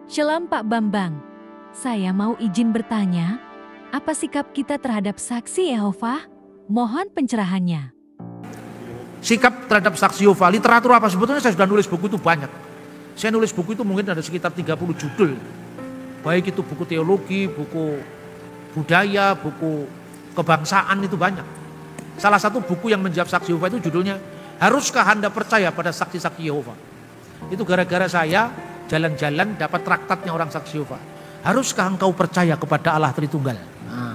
Shalom Pak Bambang, saya mau izin bertanya, apa sikap kita terhadap saksi Yehova? Mohon pencerahannya. Sikap terhadap saksi Yehova, literatur apa? Sebetulnya saya sudah nulis buku itu banyak. Saya nulis buku itu mungkin ada sekitar 30 judul. Baik itu buku teologi, buku budaya, buku kebangsaan, itu banyak. Salah satu buku yang menjawab saksi Yehova itu judulnya, Haruskah Anda Percaya pada Saksi-Saksi Yehova? Itu gara-gara saya jalan-jalan dapat traktatnya orang saksi Yehova. Haruskah engkau percaya kepada Allah Tritunggal? Nah,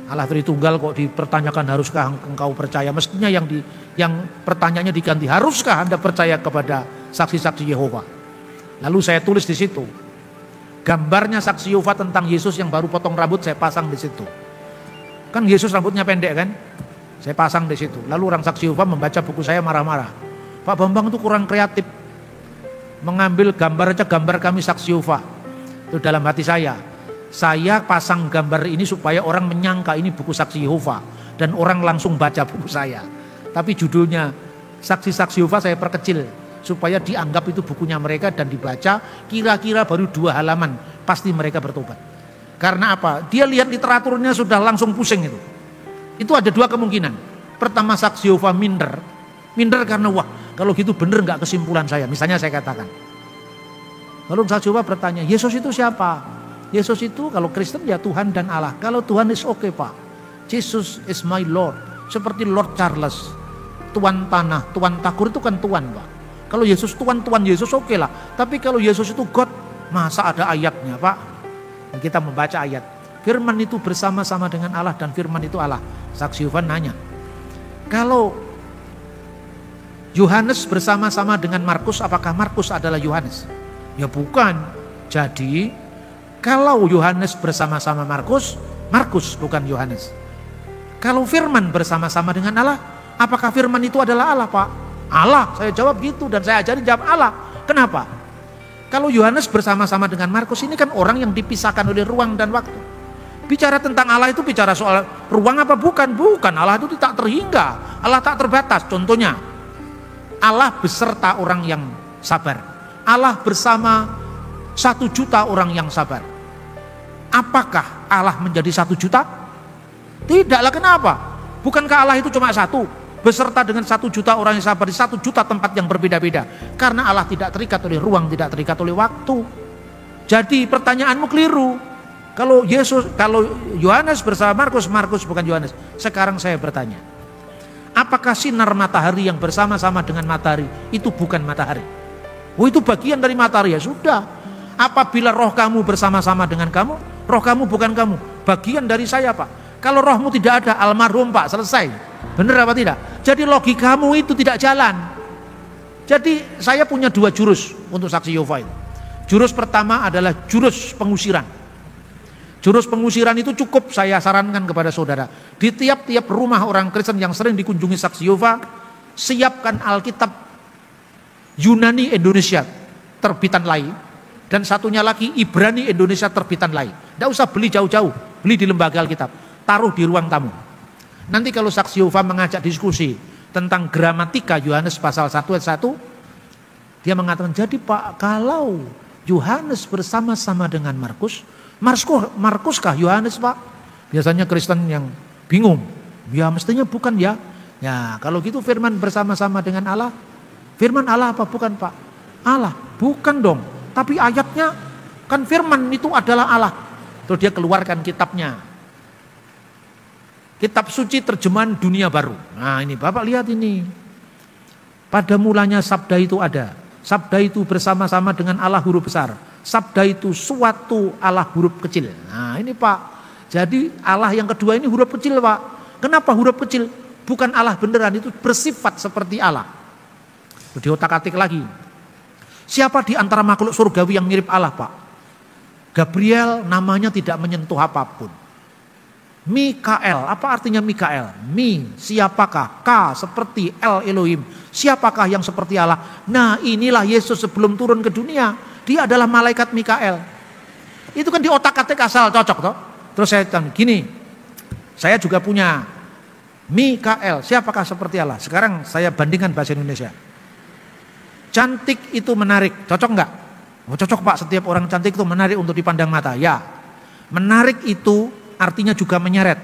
Allah Tritunggal kok dipertanyakan haruskah engkau percaya? Mestinya yang pertanyaannya diganti, haruskah Anda percaya kepada saksi-saksi Yehova? Lalu saya tulis di situ. Gambarnya saksi Yehova tentang Yesus yang baru potong rambut saya pasang di situ. Kan Yesus rambutnya pendek kan? Saya pasang di situ. Lalu orang saksi Yehova membaca buku saya marah-marah. Pak Bambang itu kurang kreatif. Mengambil gambar aja gambar kami saksi Yehova. Itu dalam hati saya. Saya pasang gambar ini supaya orang menyangka ini buku saksi Yehova. Dan orang langsung baca buku saya. Tapi judulnya saksi-saksi Yehova saya perkecil. Supaya dianggap itu bukunya mereka dan dibaca. Kira-kira baru 2 halaman. Pasti mereka bertobat. Karena apa? Dia lihat literaturnya sudah langsung pusing itu. Itu ada 2 kemungkinan. Pertama saksi Yehova minder. Minder karena wah kalau gitu bener gak kesimpulan saya. Misalnya saya katakan. Lalu saksi Yehova bertanya, Yesus itu siapa? Yesus itu kalau Kristen ya Tuhan dan Allah. Kalau Tuhan is okay Pak. Jesus is my Lord. Seperti Lord Charles. Tuan tanah, Tuan takur itu kan Tuan Pak. Kalau Yesus Tuan Yesus oke lah. Tapi kalau Yesus itu God, masa ada ayatnya Pak? Dan kita membaca ayat. Firman itu bersama-sama dengan Allah dan firman itu Allah. Saksi Yehova nanya. Kalau Yohanes bersama-sama dengan Markus, apakah Markus adalah Yohanes? Ya bukan. Jadi kalau Yohanes bersama-sama Markus, Markus bukan Yohanes. Kalau firman bersama-sama dengan Allah, apakah firman itu adalah Allah Pak? Allah, saya jawab gitu dan saya ajarin jawab Allah. Kenapa? Kalau Yohanes bersama-sama dengan Markus ini kan orang yang dipisahkan oleh ruang dan waktu. Bicara tentang Allah itu bicara soal ruang apa bukan? Bukan, Allah itu tak terhingga, Allah tak terbatas. Contohnya, Allah beserta orang yang sabar. Allah bersama 1 juta orang yang sabar. Apakah Allah menjadi 1 juta? Tidaklah, kenapa? Bukankah Allah itu cuma 1? Beserta dengan 1 juta orang yang sabar di 1 juta tempat yang berbeda-beda. Karena Allah tidak terikat oleh ruang, tidak terikat oleh waktu. Jadi pertanyaanmu keliru. Kalau Yohanes bersama Markus, Markus bukan Yohanes. Sekarang saya bertanya. Apakah sinar matahari yang bersama-sama dengan matahari itu bukan matahari? Oh itu bagian dari matahari ya sudah. Apabila roh kamu bersama-sama dengan kamu, roh kamu bukan kamu. Bagian dari saya Pak. Kalau rohmu tidak ada, almarhum Pak, selesai. Benar apa tidak? Jadi logikamu itu tidak jalan. Jadi saya punya 2 jurus untuk saksi Yehova itu. Jurus pertama adalah jurus pengusiran. Jurus pengusiran itu cukup saya sarankan kepada saudara. Di tiap-tiap rumah orang Kristen yang sering dikunjungi saksi Yehova, siapkan Alkitab Yunani Indonesia terbitan lain. Dan satunya lagi Ibrani Indonesia terbitan lain. Tidak usah beli jauh-jauh, beli di lembaga Alkitab. Taruh di ruang tamu. Nanti kalau saksi Yehova mengajak diskusi tentang gramatika Yohanes pasal 1 ayat 1, dia mengatakan, jadi Pak, kalau Yohanes bersama-sama dengan Markuskah Yohanes Pak? Biasanya Kristen yang bingung. Ya mestinya bukan ya. Ya kalau gitu firman bersama-sama dengan Allah. Firman Allah apa bukan Pak? Allah, bukan dong. Tapi ayatnya kan firman itu adalah Allah. Terus dia keluarkan kitabnya. Kitab suci terjemahan dunia baru. Nah ini Bapak lihat ini. Pada mulanya sabda itu ada. Sabda itu bersama-sama dengan Allah huruf besar. Sabda itu suatu Allah huruf kecil. Nah ini Pak. Jadi Allah yang kedua ini huruf kecil Pak. Kenapa huruf kecil? Bukan Allah beneran, itu bersifat seperti Allah. Di otak-atik lagi. Siapa di antara makhluk surgawi yang mirip Allah Pak? Gabriel namanya tidak menyentuh apapun. Mikael, apa artinya Mikael? Mi, siapakah? K, seperti El Elohim. Siapakah yang seperti Allah? Nah inilah Yesus sebelum turun ke dunia. Dia adalah malaikat Mikael. Itu kan di otak-atik asal cocok toh. Terus saya tanya gini, saya juga punya Mikael, siapakah seperti Allah? Sekarang saya bandingkan bahasa Indonesia. Cantik itu menarik, cocok enggak? Oh, cocok Pak, setiap orang cantik itu menarik untuk dipandang mata. Ya, menarik itu artinya juga menyeret.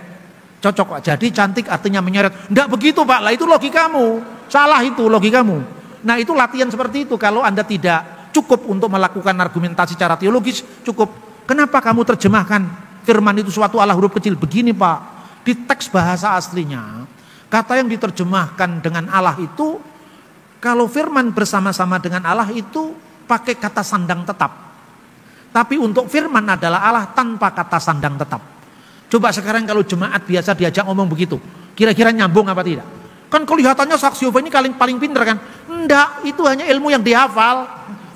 Cocok Pak, jadi cantik artinya menyeret. Enggak begitu Pak, lah itu logikamu. Salah itu logikamu. Nah itu latihan seperti itu. Kalau Anda tidak cukup untuk melakukan argumentasi secara teologis, cukup. Kenapa kamu terjemahkan firman itu suatu Allah huruf kecil? Begini Pak, di teks bahasa aslinya, kata yang diterjemahkan dengan Allah itu, kalau firman bersama-sama dengan Allah itu pakai kata sandang tetap. Tapi untuk firman adalah Allah tanpa kata sandang tetap. Coba sekarang kalau jemaat biasa diajak ngomong begitu, kira-kira nyambung apa tidak? Kan kelihatannya saksi Yehova ini paling pinter kan? Enggak, itu hanya ilmu yang dihafal.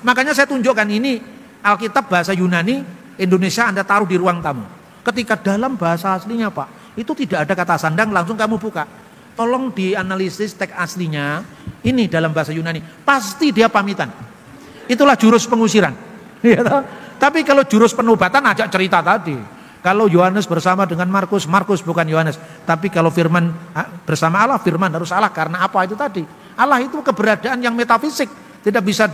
Makanya saya tunjukkan ini Alkitab bahasa Yunani, Indonesia Anda taruh di ruang tamu. Ketika dalam bahasa aslinya Pak, itu tidak ada kata sandang, langsung kamu buka. Tolong dianalisis teks aslinya, ini dalam bahasa Yunani, pasti dia pamitan. Itulah jurus pengusiran. Ya, tapi kalau jurus penobatan ajak cerita tadi. Kalau Yohanes bersama dengan Markus, Markus bukan Yohanes. Tapi kalau firman bersama Allah, firman harus Allah. Karena apa itu tadi? Allah itu keberadaan yang metafisik. Tidak bisa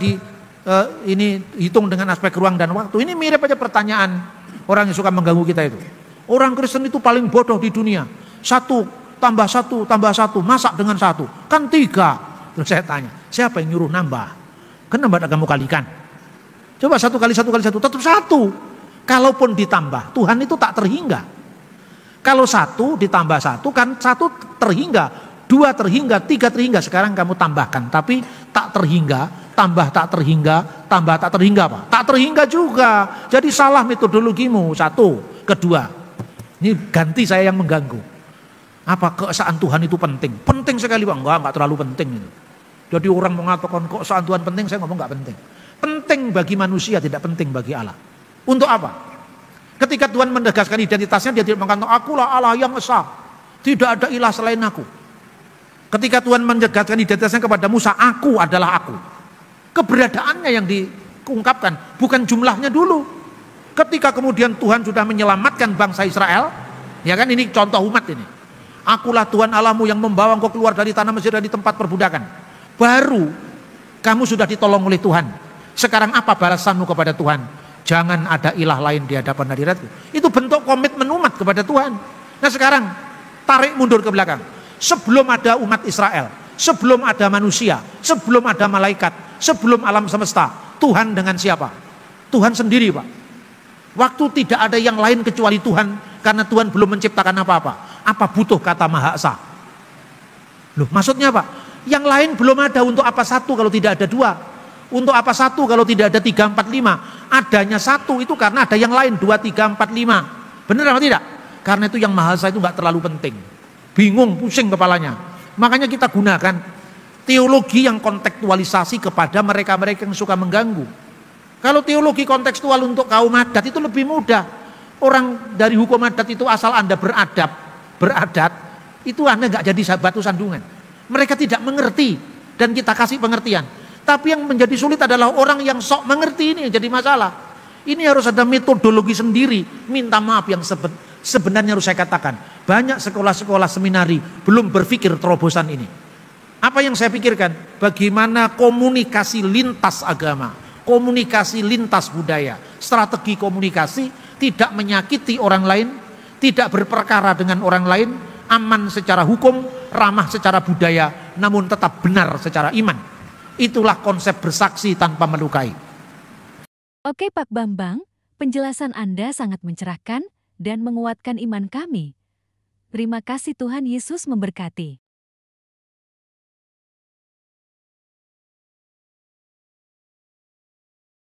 ini hitung dengan aspek ruang dan waktu. Ini mirip aja pertanyaan orang yang suka mengganggu kita itu. Orang Kristen itu paling bodoh di dunia. 1 tambah 1 tambah 1, masak dengan 1. Kan 3. Terus saya tanya, siapa yang nyuruh nambah? Kenapa tidak kamu kalikan? Coba 1 kali 1 kali 1 tetap 1. Kalaupun ditambah, Tuhan itu tak terhingga. Kalau 1 ditambah 1 kan 1 terhingga, 2 terhingga, 3 terhingga. Sekarang kamu tambahkan, tapi tak terhingga, tambah tak terhingga, tambah tak terhingga apa? Tak terhingga juga. Jadi salah metodologimu. 1, kedua. Ini ganti saya yang mengganggu. Apa keesaan Tuhan itu penting? Penting sekali Pak. Enggak terlalu penting itu. Jadi orang mengatakan kok keesaan Tuhan penting, saya ngomong enggak penting. Penting bagi manusia, tidak penting bagi Allah. Untuk apa? Ketika Tuhan menegaskan identitasnya, dia tidak mengatakan akulah Allah yang esa, tidak ada ilah selain aku. Ketika Tuhan menegaskan identitasnya kepada Musa, aku adalah aku. Keberadaannya yang diungkapkan, bukan jumlahnya dulu. Ketika kemudian Tuhan sudah menyelamatkan bangsa Israel, ya kan, ini contoh umat ini. Akulah Tuhan Allahmu yang membawa engkau keluar dari tanah Mesir, dari tempat perbudakan. Baru kamu sudah ditolong oleh Tuhan. Sekarang apa balasanmu kepada Tuhan? Jangan ada ilah lain di hadapan hadiratku. Itu bentuk komitmen umat kepada Tuhan. Nah sekarang tarik mundur ke belakang. Sebelum ada umat Israel, sebelum ada manusia, sebelum ada malaikat, sebelum alam semesta, Tuhan dengan siapa? Tuhan sendiri Pak. Waktu tidak ada yang lain kecuali Tuhan, karena Tuhan belum menciptakan apa-apa. Apa butuh kata Maha Esa? Loh maksudnya Pak? Yang lain belum ada, untuk apa 1 kalau tidak ada 2? Untuk apa 1 kalau tidak ada 3, 4, 5? Adanya 1 itu karena ada yang lain 2, 3, 4, 5. Benar apa tidak? Karena itu yang Maha Esa itu nggak terlalu penting. Bingung, pusing kepalanya. Makanya kita gunakan teologi yang kontekstualisasi kepada mereka-mereka yang suka mengganggu. Kalau teologi kontekstual untuk kaum adat itu lebih mudah. Orang dari hukum adat itu asal Anda beradat, itu Anda nggak jadi batu sandungan. Mereka tidak mengerti dan kita kasih pengertian. Tapi yang menjadi sulit adalah orang yang sok mengerti, ini yang jadi masalah. Ini harus ada metodologi sendiri. Minta maaf yang sebenarnya harus saya katakan. Banyak sekolah-sekolah seminari belum berpikir terobosan ini. Apa yang saya pikirkan? Bagaimana komunikasi lintas agama, komunikasi lintas budaya, strategi komunikasi tidak menyakiti orang lain, tidak berperkara dengan orang lain, aman secara hukum, ramah secara budaya, namun tetap benar secara iman. Itulah konsep bersaksi tanpa melukai. Oke Pak Bambang, penjelasan Anda sangat mencerahkan dan menguatkan iman kami. Terima kasih, Tuhan Yesus memberkati.